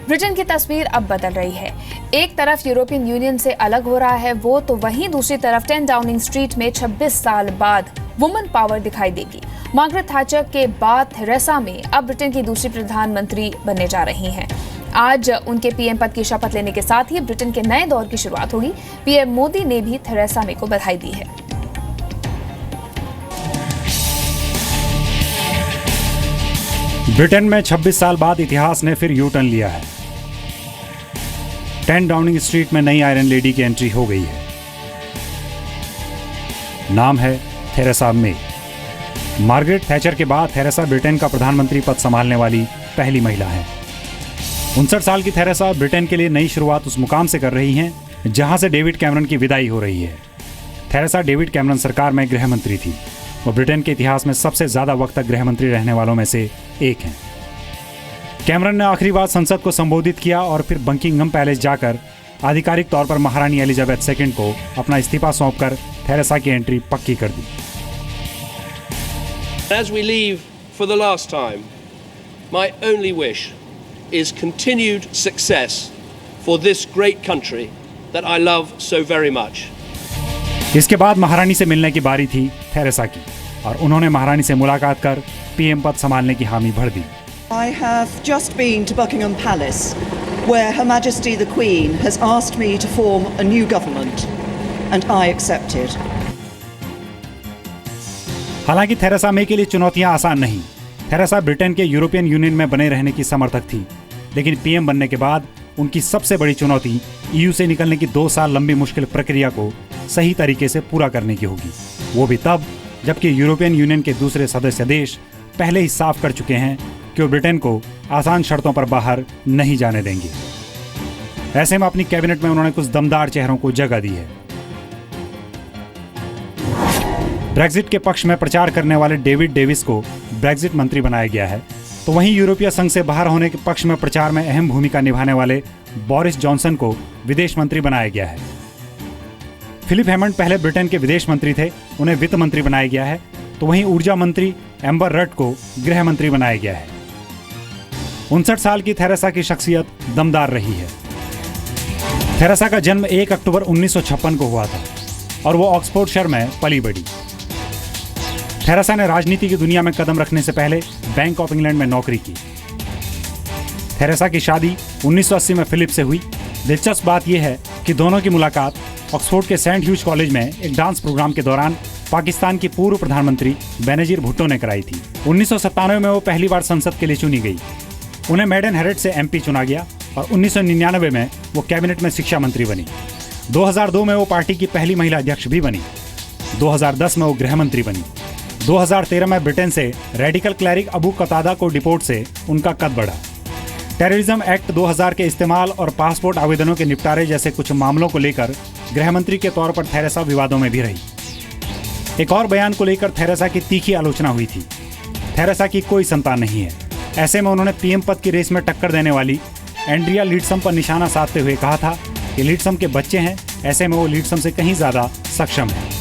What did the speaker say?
Britain की तस्वीर अब बदल रही है। एक तरफ यूरोपियन यूनियन से अलग हो रहा है वो, तो वहीं दूसरी तरफ 10 डाउनिंग स्ट्रीट में 26 साल बाद वुमन पावर दिखाई देगी। मार्गरेट थैचर के बाद थेरेसा मे अब ब्रिटेन की दूसरी प्रधानमंत्री बनने जा रही हैं। आज उनके पीएम पद की शपथ लेने के साथ ही ब्रिटेन के नए दौर की शुरुआत होगी। पीएम मोदी ने भी थेरेसा मे को बधाई दी है। ब्रिटेन में 26 साल बाद इतिहास ने फिर यू टर्न लिया है। 10 डाउनिंग स्ट्रीट में नई आयरन लेडी की एंट्री हो गई है। नाम है थेरेसा मे। मार्गरेट थैचर के बाद थेरेसा ब्रिटेन का प्रधानमंत्री पद संभालने वाली पहली महिला है। 59 साल की थेरेसा ब्रिटेन के लिए नई शुरुआत उस मुकाम से कर रही हैं जहां से डेविड कैमरन की विदाई हो रही है। थेरेसा डेविड कैमरन सरकार में गृह मंत्री थी। वो ब्रिटेन के इतिहास में सबसे ज्यादा वक्त तक गृह मंत्री रहने वालों में से एक हैं। कैमरन ने आखिरी बार संसद को संबोधित किया और फिर बकिंघम पैलेस जाकर आधिकारिक तौर पर महारानी एलिजाबेथ II को अपना इस्तीफा सौंपकर थेरेसा की एंट्री पक्की कर दी। As we leave for the last time, my only wish is continued success for this great country that I love so very much. इसके बाद महारानी से मिलने की बारी थी थेरेसा की और उन्होंने महारानी से मुलाकात कर पीएम पद संभालने की हामी भर दी। I have just been to Buckingham Palace, where Her Majesty the Queen has asked me to form a new government, and I accepted. हालांकि थेरेसा मे के लिए चुनौतियां आसान नहीं। थेरेसा ब्रिटेन के यूरोपियन यूनियन में बने रहने की समर्थक थी, लेकिन पीएम बनने के बाद उनकी सबसे बड़ी चुनौती ईयू से निकलने की 2 साल लंबी मुश्किल प्रक्रिया को सही तरीके से पूरा करने की होगी। वो भी तब जबकि यूरोपियन यूनियन के दूसरे सदस्य देश पहले ही साफ कर चुके हैं कि वो ब्रिटेन को आसान शर्तों पर बाहर नहीं जाने देंगे। ऐसे में अपनी कैबिनेट में उन्होंने कुछ दमदार चेहरों को जगह दी है। ब्रेक्जिट के पक्ष में प्रचार करने वाले डेविड डेविस को ब्रेक्जिट मंत्री बनाया गया है, तो वहीं यूरोपीय संघ से बाहर होने के पक्ष में प्रचार में अहम भूमिका निभाने वाले बोरिस जॉनसन को विदेश मंत्री बनाया गया है। फिलिप हैमंड पहले ब्रिटेन के विदेश मंत्री थे, उन्हें वित्त मंत्री बनाया गया है, तो वहीं ऊर्जा मंत्री एम्बर रड को गृह मंत्री बनाया गया है। 59 साल की थेरेसा की शख्सियत दमदार रही है। थेरेसा का जन्म 1 अक्टूबर 1956 को हुआ था और वो ऑक्सफोर्डशायर में पली बढ़ी। थेरेसा ने राजनीति की दुनिया में कदम रखने से पहले बैंक ऑफ इंग्लैंड में नौकरी की। थेरेसा की शादी 1980 में फिलिप से हुई। दिलचस्प बात यह है कि दोनों की मुलाकात ऑक्सफोर्ड के सेंट ह्यूज कॉलेज में एक डांस प्रोग्राम के दौरान पाकिस्तान की पूर्व प्रधानमंत्री बेनजीर भुट्टो ने कराई थी। 1997 में वो पहली बार संसद के लिए चुनी गई। उन्हें मेडन हेरिट से एमपी चुना गया और 1999 में वो कैबिनेट में शिक्षा मंत्री बनी। 2002 में वो पार्टी की पहली महिला अध्यक्ष भी बनी। 2010 में वो गृह मंत्री बनी। 2013 में ब्रिटेन से रेडिकल क्लैरिक अबू कतादा को डिपोर्ट से उनका कद बढ़ा। टेररिज्म एक्ट 2000 के इस्तेमाल और पासपोर्ट आवेदनों के निपटारे जैसे कुछ मामलों को लेकर गृह मंत्री के तौर पर थेरेसा विवादों में भी रही। एक और बयान को लेकर थेरेसा की तीखी आलोचना हुई थी। थेरेसा की कोई संतान नहीं है। ऐसे में उन्होंने पीएम पद की रेस में टक्कर देने वाली एंड्रिया लीडसम पर निशाना साधते हुए कहा था कि लीडसम के बच्चे हैं, ऐसे में वो लीडसम से कहीं ज्यादा सक्षम है।